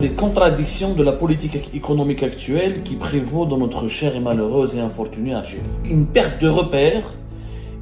Les contradictions de la politique économique actuelle qui prévaut dans notre chère et malheureuse et infortunée Algérie. Une perte de repères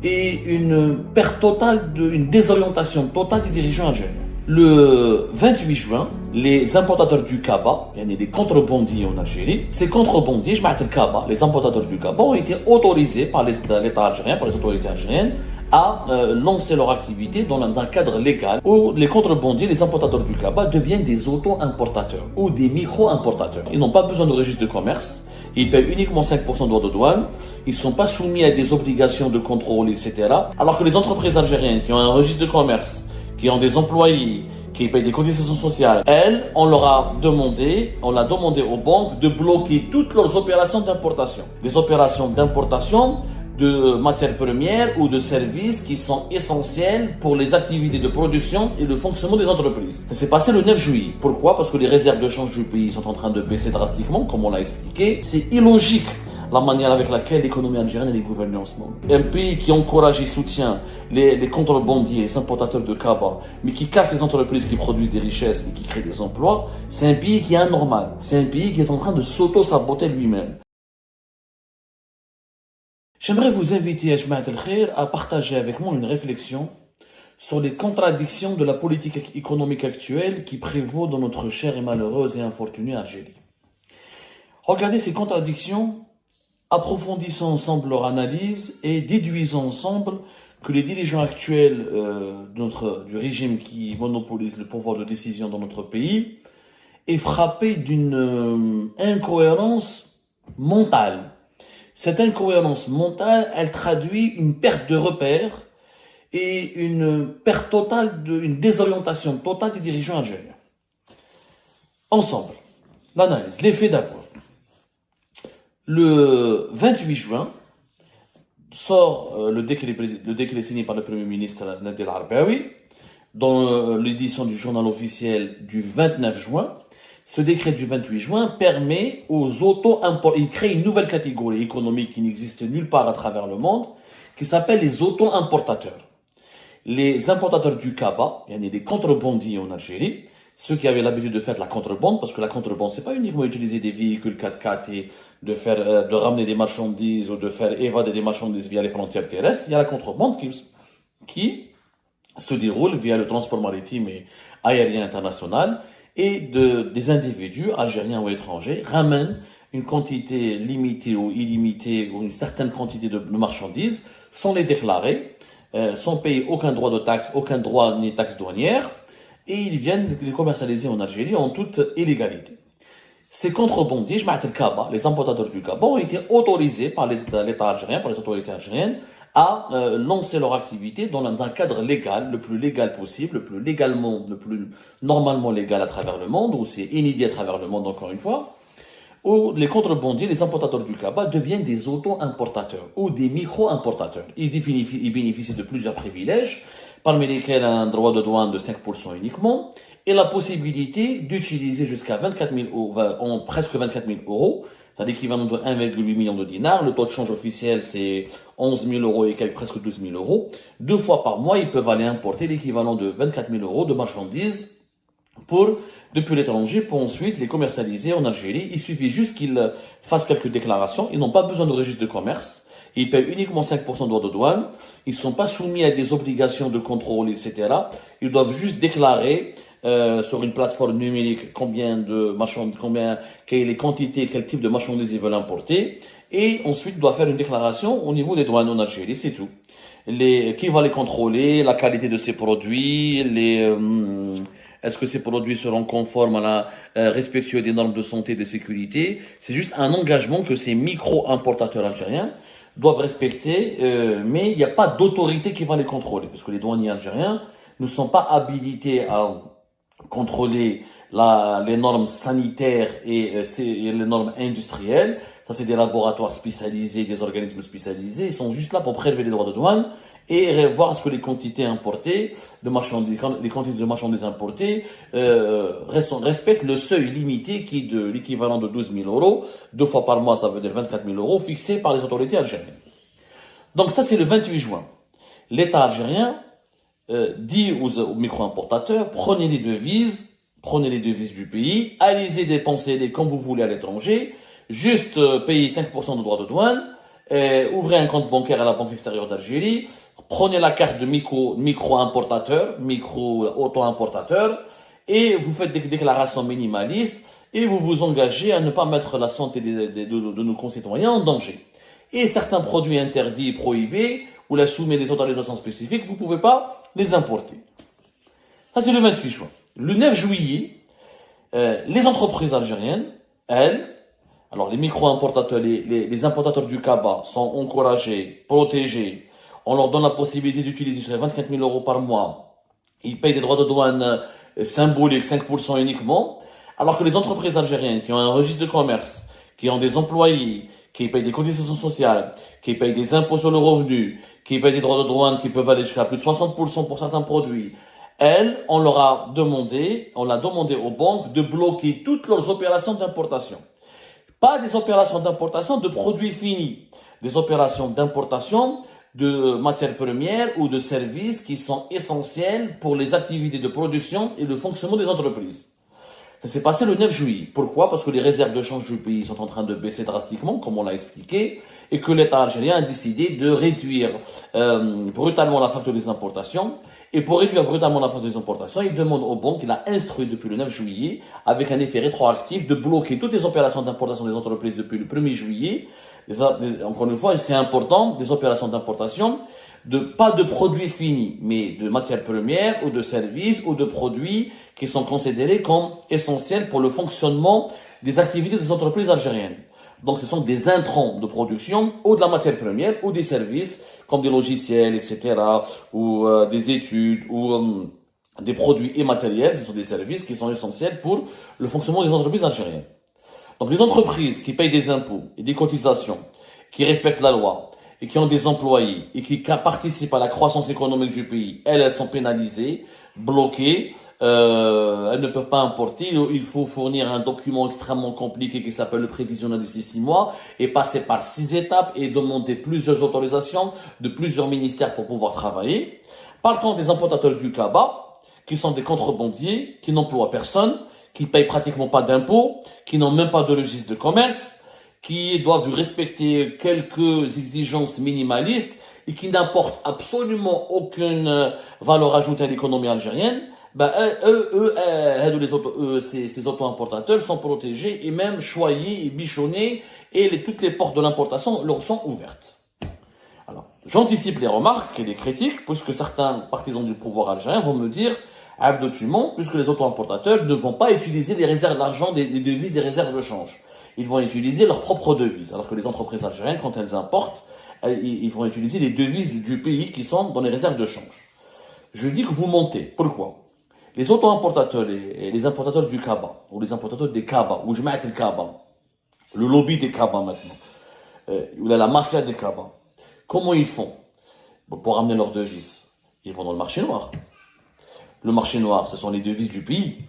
et une perte totale, une désorientation totale des dirigeants algériens. Le 28 juin, les importateurs du Kaba, il y a des contrebandiers en Algérie, ces contrebandiers, je m'appelle Kaba, les importateurs du Kaba ont été autorisés par l'État algérien, par les autorités algériennes, à lancer leur activité dans un cadre légal où les contrebandiers, les importateurs du Kaba deviennent des auto-importateurs ou des micro-importateurs. Ils n'ont pas besoin de registre de commerce, ils payent uniquement 5% de droits de douane, ils ne sont pas soumis à des obligations de contrôle, etc. Alors que les entreprises algériennes qui ont un registre de commerce, qui ont des employés, qui payent des cotisations sociales, elles, on l'a demandé aux banques de bloquer toutes leurs opérations d'importation. Des opérations d'importation de matières premières ou de services qui sont essentiels pour les activités de production et le fonctionnement des entreprises. Ça s'est passé le 9 juillet. Pourquoi? Parce que les réserves de change du pays sont en train de baisser drastiquement, comme on l'a expliqué. C'est illogique la manière avec laquelle l'économie algérienne est gouvernée en ce moment. Un pays qui encourage et soutient les contrebandiers, les importateurs de Kaba, mais qui casse les entreprises qui produisent des richesses et qui créent des emplois, c'est un pays qui est anormal. C'est un pays qui est en train de s'auto-saboter lui-même. J'aimerais vous inviter, Ajmaat al-Khair, à partager avec moi une réflexion sur les contradictions de la politique économique actuelle qui prévaut dans notre chère et malheureuse et infortunée Algérie. Regardez ces contradictions, approfondissons ensemble leur analyse et déduisons ensemble que les dirigeants actuels du régime qui monopolise le pouvoir de décision dans notre pays est frappé d'une incohérence mentale. Cette incohérence mentale, elle traduit une perte de repères et une perte totale, une désorientation totale des dirigeants algériens. Ensemble, l'analyse, les faits d'abord. Le 28 juin, sort le décret signé par le Premier ministre Nadir Arbaoui, dans l'édition du journal officiel du 29 juin. Ce décret du 28 juin permet aux auto-importateurs, il crée une nouvelle catégorie économique qui n'existe nulle part à travers le monde, qui s'appelle les auto-importateurs. Les importateurs du Kaba, il y a des contrebandiers en Algérie, ceux qui avaient l'habitude de faire la contrebande, parce que la contrebande, c'est pas uniquement utiliser des véhicules 4x4 et de ramener des marchandises ou de faire évader des marchandises via les frontières terrestres. Il y a la contrebande qui se déroule via le transport maritime et aérien international et des individus, algériens ou étrangers, ramènent une quantité limitée ou illimitée ou une certaine quantité de marchandises sans les déclarer, sans payer aucun droit de taxe, aucun droit ni taxe douanière, et ils viennent les commercialiser en Algérie en toute illégalité. Ces contrebandiers, les importateurs du Kaba, ont été autorisés par l'État algérien, par les autorités algériennes, à lancer leur activité dans un cadre légal, le plus légal possible, le plus normalement légal à travers le monde, où c'est inédit à travers le monde encore une fois, où les contrebandiers, les importateurs du Kaba deviennent des auto-importateurs ou des micro-importateurs. Ils bénéficient de plusieurs privilèges, parmi lesquels un droit de douane de 5% uniquement, et la possibilité d'utiliser jusqu'à 24 000 euros, presque 24 000 euros, c'est l'équivalent de 1,8 million de dinars. Le taux de change officiel, c'est 11 000 euros et presque 12 000 euros. 2 fois par mois, ils peuvent aller importer l'équivalent de 24 000 euros de marchandises depuis l'étranger pour ensuite les commercialiser en Algérie. Il suffit juste qu'ils fassent quelques déclarations. Ils n'ont pas besoin de registre de commerce. Ils payent uniquement 5% de droits de douane. Ils ne sont pas soumis à des obligations de contrôle, etc. Ils doivent juste déclarer sur une plateforme numérique quelles quantités, quel type de marchandises ils veulent importer, et ensuite doivent faire une déclaration au niveau des douanes en Algérie, c'est tout. Qui va les contrôler, la qualité de ces produits, est-ce que ces produits seront conformes respectueux des normes de santé et de sécurité. C'est juste un engagement que ces micro-importateurs algériens doivent respecter, mais il n'y a pas d'autorité qui va les contrôler, parce que les douaniers algériens ne sont pas habilités à contrôler les normes sanitaires et les normes industrielles. Ça, c'est des laboratoires spécialisés, des organismes spécialisés. Ils sont juste là pour prélever les droits de douane et voir ce que les quantités importées les quantités de marchandises importées respectent le seuil limité qui est de l'équivalent de 12 000 euros. 2 fois par mois, ça veut dire 24 000 euros fixés par les autorités algériennes. Donc ça, c'est le 28 juin. L'État algérien dit aux micro-importateurs, prenez les devises Prenez les devises du pays, allez-y dépenser-les comme vous voulez à l'étranger, juste payez 5% de droits de douane, ouvrez un compte bancaire à la Banque extérieure d'Algérie, prenez la carte de micro-importateur, micro-auto-importateur, et vous faites des déclarations minimalistes, et vous vous engagez à ne pas mettre la santé de nos concitoyens en danger. Et certains produits interdits, prohibés, ou la soumis des autorisations spécifiques, vous ne pouvez pas les importer. Ça, c'est le 28 juin. Le 9 juillet, les entreprises algériennes, elles, alors les micro-importateurs, les importateurs du Kaba sont encouragés, protégés. On leur donne la possibilité d'utiliser jusqu'à 24 000 euros par mois. Ils payent des droits de douane symboliques, 5% uniquement. Alors que les entreprises algériennes qui ont un registre de commerce, qui ont des employés, qui payent des cotisations sociales, qui payent des impôts sur le revenu, qui payent des droits de douane qui peuvent aller jusqu'à plus de 60% pour certains produits, elles, on l'a demandé aux banques de bloquer toutes leurs opérations d'importation. Pas des opérations d'importation de produits finis, des opérations d'importation de matières premières ou de services qui sont essentiels pour les activités de production et le fonctionnement des entreprises. Ça s'est passé le 9 juillet. Pourquoi? Parce que les réserves de change du pays sont en train de baisser drastiquement, comme on l'a expliqué, et que l'État algérien a décidé de réduire brutalement la facture des importations. Et pour réduire brutalement la facture des importations, il demande aux banques, il a instruit depuis le 9 juillet, avec un effet rétroactif, de bloquer toutes les opérations d'importation des entreprises depuis le 1er juillet. Encore une fois, c'est important, des opérations d'importation, pas de produits finis, mais de matières premières ou de services ou de produits qui sont considérés comme essentiels pour le fonctionnement des activités des entreprises algériennes. Donc, ce sont des intrants de production ou de la matière première ou des services comme des logiciels, etc., ou des études ou des produits immatériels. Ce sont des services qui sont essentiels pour le fonctionnement des entreprises algériennes. Donc, les entreprises qui payent des impôts et des cotisations, qui respectent la loi, et qui ont des employés et qui participent à la croissance économique du pays, elles sont pénalisées, bloquées, elles ne peuvent pas importer. Il faut fournir un document extrêmement compliqué qui s'appelle le prévisionnel d'ici 6 mois et passer par 6 étapes et demander plusieurs autorisations de plusieurs ministères pour pouvoir travailler. Par contre, les importateurs du Kaba, qui sont des contrebandiers, qui n'emploient personne, qui payent pratiquement pas d'impôts, qui n'ont même pas de registre de commerce, qui doivent respecter quelques exigences minimalistes et qui n'apportent absolument aucune valeur ajoutée à l'économie algérienne, ces auto-importateurs sont protégés et même choyés et bichonnés et toutes les portes de l'importation leur sont ouvertes. Alors, j'anticipe les remarques et les critiques puisque certains partisans du pouvoir algérien vont me dire Abdou, tu mens, puisque les auto-importateurs ne vont pas utiliser les réserves d'argent, des devises, des réserves de change. Ils vont utiliser leurs propres devises. Alors que les entreprises algériennes, quand elles importent, ils vont utiliser les devises du pays qui sont dans les réserves de change. Je dis que vous mentez. Pourquoi? Les auto-importateurs et les importateurs du Kaba, ou les importateurs des Kaba, ou Jma'at el-Kaba, le lobby des Kaba maintenant, ou la mafia des Kaba, comment ils font pour ramener leurs devises? Ils vont dans le marché noir. Le marché noir, ce sont les devises du pays.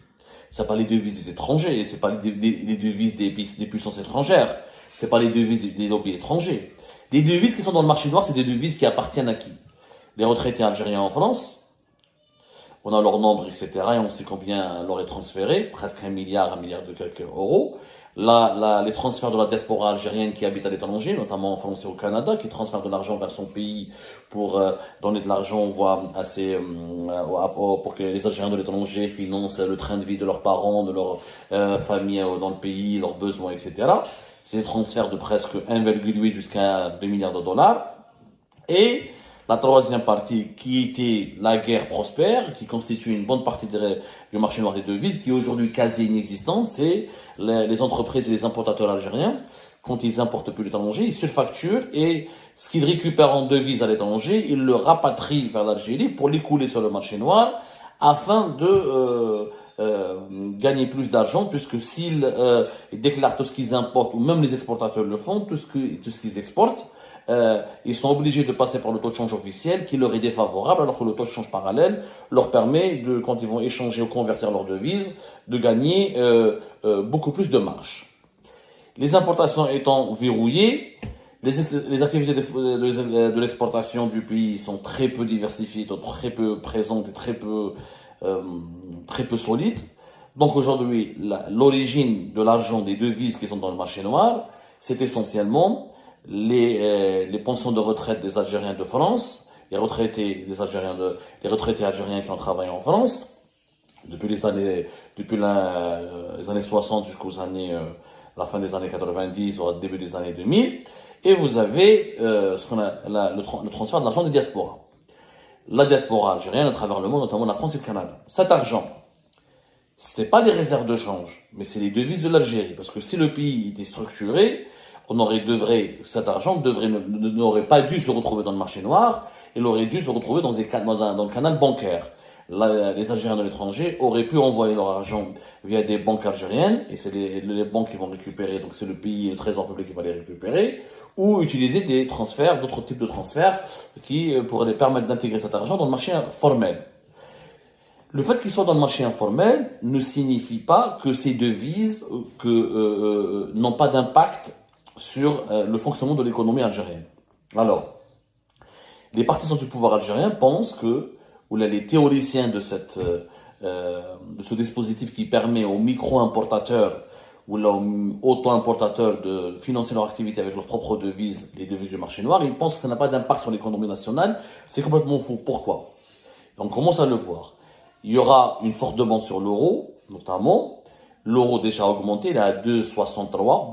C'est pas les devises des étrangers, c'est pas les devises des puissances étrangères, c'est pas les devises des lobbies étrangers. Les devises qui sont dans le marché noir, c'est des devises qui appartiennent à qui? Les retraités algériens en France. On a leur nombre, etc. Et on sait combien leur est transféré, presque 1 milliard de quelques euros. Là, les transferts de la diaspora algérienne qui habite à l'étranger, notamment en France et au Canada, qui transfèrent de l'argent vers son pays pour donner de l'argent pour que les Algériens de l'étranger financent le train de vie de leurs parents, de leur famille dans le pays, leurs besoins, etc. C'est des transferts de presque 1,8 jusqu'à 2 milliards de dollars. Et la troisième partie, qui était la guerre prospère, qui constitue une bonne partie du marché noir des devises, qui est aujourd'hui quasi inexistante, c'est les entreprises et les importateurs algériens. Quand ils importent depuis l'étranger, ils surfacturent et ce qu'ils récupèrent en devises à l'étranger, ils le rapatrient vers l'Algérie pour l'écouler sur le marché noir afin de gagner plus d'argent, puisque s'ils déclarent tout ce qu'ils importent, ou même les exportateurs le font, tout ce qu'ils exportent, ils sont obligés de passer par le taux de change officiel qui leur est défavorable, alors que le taux de change parallèle leur permet, quand ils vont échanger ou convertir leurs devises, de gagner beaucoup plus de marge. Les importations étant verrouillées, les activités de l'exportation du pays sont très peu diversifiées, très peu présentes et très peu solides. Donc aujourd'hui, l'origine de l'argent des devises qui sont dans le marché noir, c'est essentiellement les pensions de retraite des Algériens de France, les retraités algériens qui ont travaillé en France depuis les années 60 jusqu'aux années, la fin des années 90 ou au début des années 2000. Et vous avez ce qu'on a, le transfert de l'argent des diasporas. La diaspora algérienne à travers le monde, notamment la France et le Canada. Cet argent, c'est pas les réserves de change, mais c'est les devises de l'Algérie. Parce que si le pays était structuré, cet argent n'aurait pas dû se retrouver dans le marché noir, il aurait dû se retrouver dans le canal bancaire. Les Algériens de l'étranger auraient pu envoyer leur argent via des banques algériennes, et c'est les banques qui vont récupérer, donc c'est le pays, le trésor public qui va les récupérer, ou utiliser des transferts, d'autres types de transferts, qui pourraient les permettre d'intégrer cet argent dans le marché formel. Le fait qu'ils soient dans le marché informel ne signifie pas que ces devises n'ont pas d'impact sur le fonctionnement de l'économie algérienne. Alors, les partisans du pouvoir algérien pensent que, ou là, les théoriciens de ce dispositif qui permet aux micro-importateurs ou là, aux auto-importateurs de financer leur activité avec leurs propres devises, les devises du marché noir, ils pensent que ça n'a pas d'impact sur l'économie nationale. C'est complètement faux. Pourquoi? On commence à le voir. Il y aura une forte demande sur l'euro, notamment. L'euro déjà augmenté, il est à 263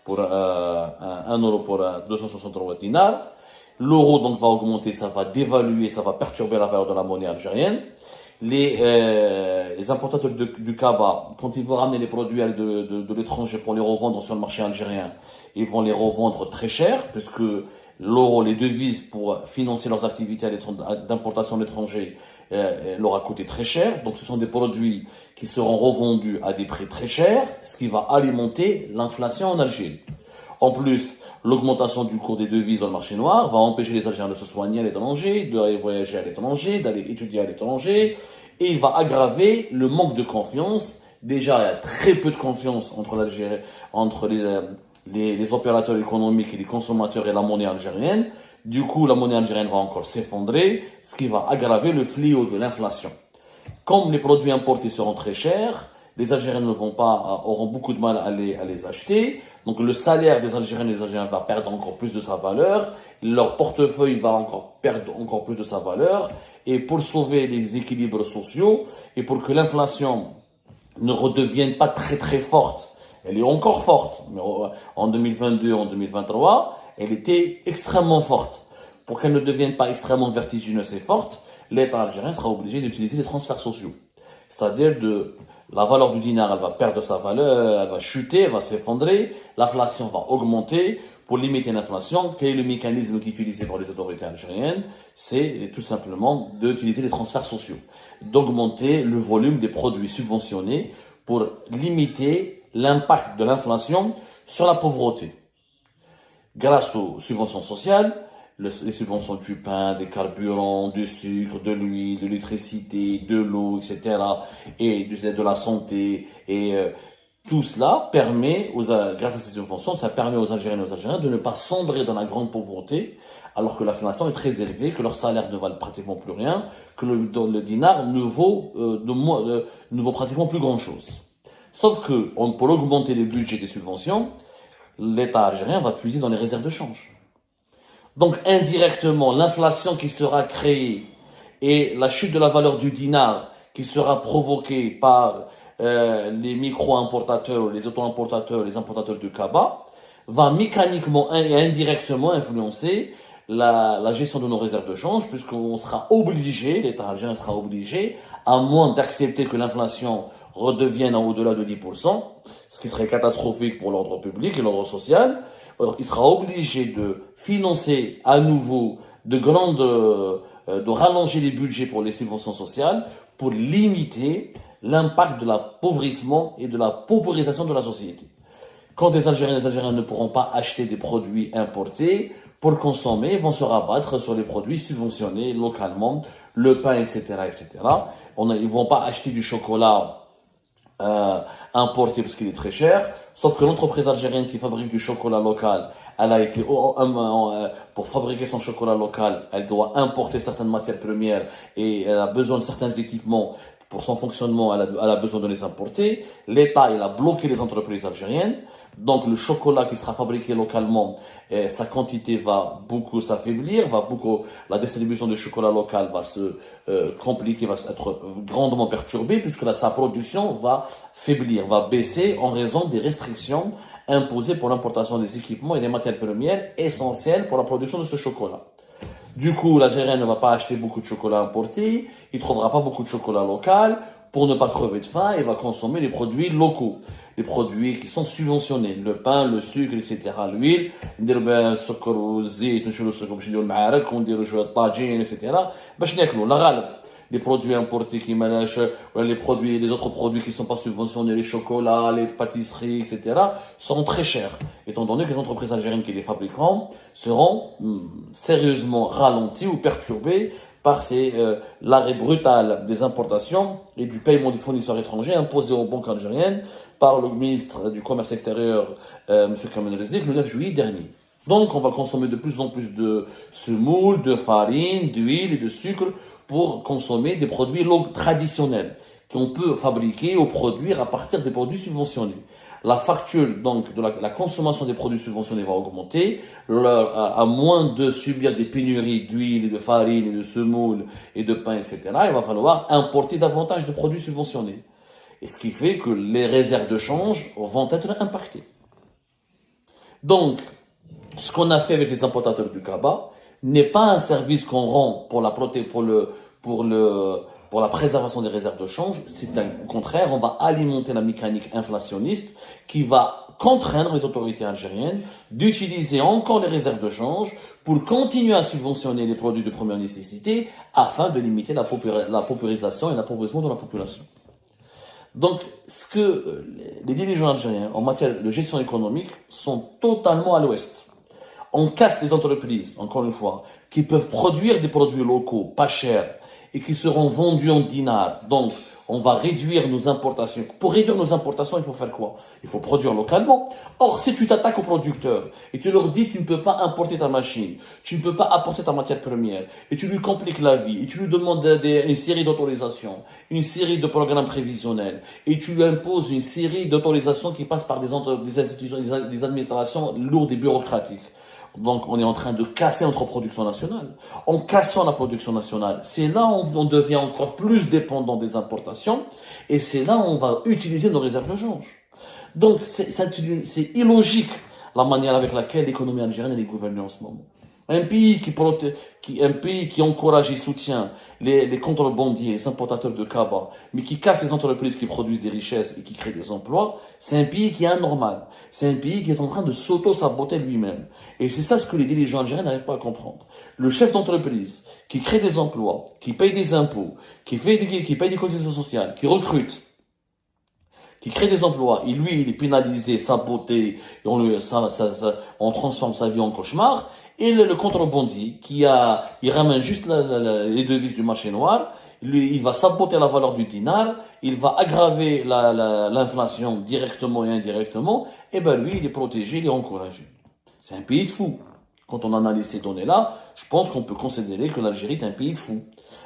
pour 1 euro pour 263 dinars. L'euro donc va augmenter, ça va dévaluer, ça va perturber la valeur de la monnaie algérienne. Les importateurs du Kaba, quand ils vont ramener les produits de l'étranger pour les revendre sur le marché algérien, ils vont les revendre très cher, puisque l'euro, les devises pour financer leurs activités d'importation à l'étranger, leur a coûté très cher. Donc ce sont des produits qui seront revendus à des prix très chers, ce qui va alimenter l'inflation en Algérie. En plus, l'augmentation du cours des devises dans le marché noir va empêcher les Algériens de se soigner à l'étranger, d'aller voyager à l'étranger, d'aller étudier à l'étranger, et il va aggraver le manque de confiance. Déjà, il y a très peu de confiance entre les opérateurs économiques et les consommateurs et la monnaie algérienne. Du coup, la monnaie algérienne va encore s'effondrer, ce qui va aggraver le fléau de l'inflation. Comme les produits importés seront très chers, les Algériens auront beaucoup de mal à les acheter. Donc le salaire des Algériens et des Algériens va perdre encore plus de sa valeur. Leur portefeuille va perdre encore plus de sa valeur. Et pour sauver les équilibres sociaux et pour que l'inflation ne redevienne pas très très forte, elle est encore forte, mais en 2022, en 2023, elle était extrêmement forte. Pour qu'elle ne devienne pas extrêmement vertigineuse et forte, l'État algérien sera obligé d'utiliser les transferts sociaux. C'est-à-dire la valeur du dinar, elle va perdre sa valeur, elle va chuter, elle va s'effondrer, l'inflation va augmenter. Pour limiter l'inflation, quel est le mécanisme qui est utilisé par les autorités algériennes? C'est tout simplement d'utiliser les transferts sociaux, d'augmenter le volume des produits subventionnés pour limiter l'impact de l'inflation sur la pauvreté. Grâce aux subventions sociales, les subventions du pain, des carburants, du sucre, de l'huile, de l'électricité, de l'eau, etc., et de la santé, et tout cela permet, grâce à ces subventions, ça permet aux Algériennes et aux Algériens de ne pas sombrer dans la grande pauvreté, alors que l'inflation est très élevée, que leur salaire ne valent pratiquement plus rien, que le dinar ne vaut pratiquement plus grand-chose. Sauf que, pour augmenter les budgets des subventions, l'État algérien va puiser dans les réserves de change. Donc indirectement, l'inflation qui sera créée et la chute de la valeur du dinar qui sera provoquée par les micro-importateurs, les auto-importateurs, les importateurs de Kaba, va mécaniquement et indirectement influencer la gestion de nos réserves de change, puisqu'on sera obligé, l'État algérien sera obligé, à moins d'accepter que l'inflation redevienne au-delà de 10%, ce qui serait catastrophique pour l'ordre public et l'ordre social. Alors, il sera obligé de financer à nouveau de rallonger les budgets pour les subventions sociales pour limiter l'impact de l'appauvrissement et de la paupérisation de la société. Quand les Algériens et les Algériens ne pourront pas acheter des produits importés pour consommer, ils vont se rabattre sur les produits subventionnés localement, le pain, etc., etc. Ils vont pas acheter du chocolat importé parce qu'il est très cher, sauf que l'entreprise algérienne qui fabrique du chocolat local, elle a été pour fabriquer son chocolat local, elle doit importer certaines matières premières et elle a besoin de certains équipements pour son fonctionnement, elle a besoin de les importer. L'État, il a bloqué les entreprises algériennes. Donc le chocolat qui sera fabriqué localement, sa quantité va beaucoup s'affaiblir, la distribution du chocolat local va se compliquer, va être grandement perturbée, puisque sa production va faiblir, va baisser en raison des restrictions imposées pour l'importation des équipements et des matières premières essentielles pour la production de ce chocolat. Du coup, l'Algérien ne va pas acheter beaucoup de chocolat importé, il ne trouvera pas beaucoup de chocolat local. Pour ne pas crever de faim, il va consommer les produits locaux, les produits qui sont subventionnés, le pain, le sucre, etc. L'huile, ندير بها السكر والزيت ونشيلو السكر باش نديرو المعارك ونديرو شويه طاجين etc. باش ناكلو لا غالب les produits importés qui managent, les autres produits qui ne sont pas subventionnés, les chocolats, les pâtisseries, etc., sont très chers, étant donné que les entreprises algériennes qui les fabriqueront seront sérieusement ralenties ou perturbées par l'arrêt brutal des importations et du paiement des fournisseurs étrangers imposé aux banques algériennes par le ministre du Commerce extérieur, M. Kamel Rezik, le 9 juillet dernier. Donc, on va consommer de plus en plus de semoule, de farine, d'huile et de sucre pour consommer des produits traditionnels qu'on peut fabriquer ou produire à partir des produits subventionnés. La facture donc de la consommation des produits subventionnés va augmenter, à moins de subir des pénuries d'huile, de farine, de semoule et de pain, etc. Il va falloir importer davantage de produits subventionnés. Et ce qui fait que les réserves de change vont être impactées. Donc, ce qu'on a fait avec les importateurs du Kaba n'est pas un service qu'on rend pour la préservation des réserves de change. Au contraire, on va alimenter la mécanique inflationniste qui va contraindre les autorités algériennes d'utiliser encore les réserves de change pour continuer à subventionner les produits de première nécessité afin de limiter la paupérisation et l'appauvrissement de la population. Donc, ce que les dirigeants algériens en matière de gestion économique sont totalement à l'ouest. On casse les entreprises, encore une fois, qui peuvent produire des produits locaux pas chers et qui seront vendus en dinars. Donc, on va réduire nos importations. Pour réduire nos importations, il faut faire quoi? Il faut produire localement. Or, si tu t'attaques aux producteurs et tu leur dis que tu ne peux pas importer ta machine, tu ne peux pas apporter ta matière première, et tu lui compliques la vie, et tu lui demandes une série d'autorisations, une série de programmes prévisionnels, et tu lui imposes une série d'autorisations qui passent par des institutions, des administrations lourdes et bureaucratiques. Donc, on est en train de casser notre production nationale. En cassant la production nationale, c'est là où on devient encore plus dépendant des importations et c'est là où on va utiliser nos réserves de change. Donc, c'est illogique la manière avec laquelle l'économie algérienne est gouvernée en ce moment. Un pays qui encourage et soutient les contrebandiers, les importateurs de Kaba, mais qui casse les entreprises qui produisent des richesses et qui créent des emplois, c'est un pays qui est anormal. C'est un pays qui est en train de s'auto-saboter lui-même. Et c'est ça ce que les dirigeants algériens n'arrivent pas à comprendre. Le chef d'entreprise qui crée des emplois, qui paye des impôts, qui paye des cotisations sociales, qui recrute, qui crée des emplois, et lui, il est pénalisé, saboté, et on transforme sa vie en cauchemar. Et le contrebandier, il ramène juste les devises du marché noir, lui, il va saboter la valeur du dinar, il va aggraver l'inflation directement et indirectement, et ben lui, il est protégé, il est encouragé. C'est un pays de fous. Quand on analyse ces données-là, je pense qu'on peut considérer que l'Algérie est un pays de fous.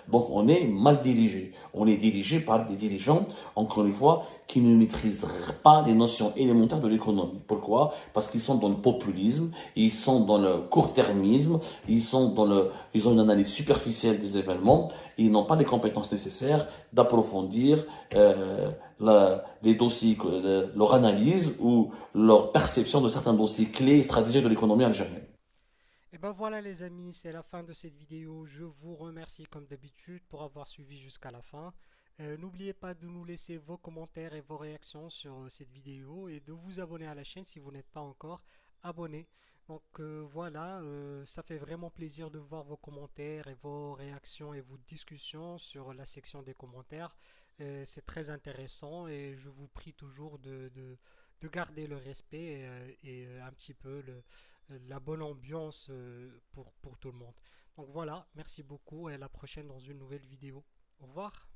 Donc on est mal dirigé. On est dirigé par des dirigeants, encore une fois, qui ne maîtrisent pas les notions élémentaires de l'économie. Pourquoi? Parce qu'ils sont dans le populisme, ils sont dans le court-termisme, ils ont une analyse superficielle des événements, et ils n'ont pas les compétences nécessaires d'approfondir les dossiers, leur analyse ou leur perception de certains dossiers clés et stratégiques de l'économie algérienne. Et ben voilà les amis, c'est la fin de cette vidéo. Je vous remercie comme d'habitude pour avoir suivi jusqu'à la fin. N'oubliez pas de nous laisser vos commentaires et vos réactions sur cette vidéo et de vous abonner à la chaîne si vous n'êtes pas encore abonné. Donc voilà, ça fait vraiment plaisir de voir vos commentaires et vos réactions et vos discussions sur la section des commentaires. C'est très intéressant et je vous prie toujours de garder le respect et un petit peu la bonne ambiance pour tout le monde. Donc voilà, merci beaucoup et à la prochaine dans une nouvelle vidéo. Au revoir.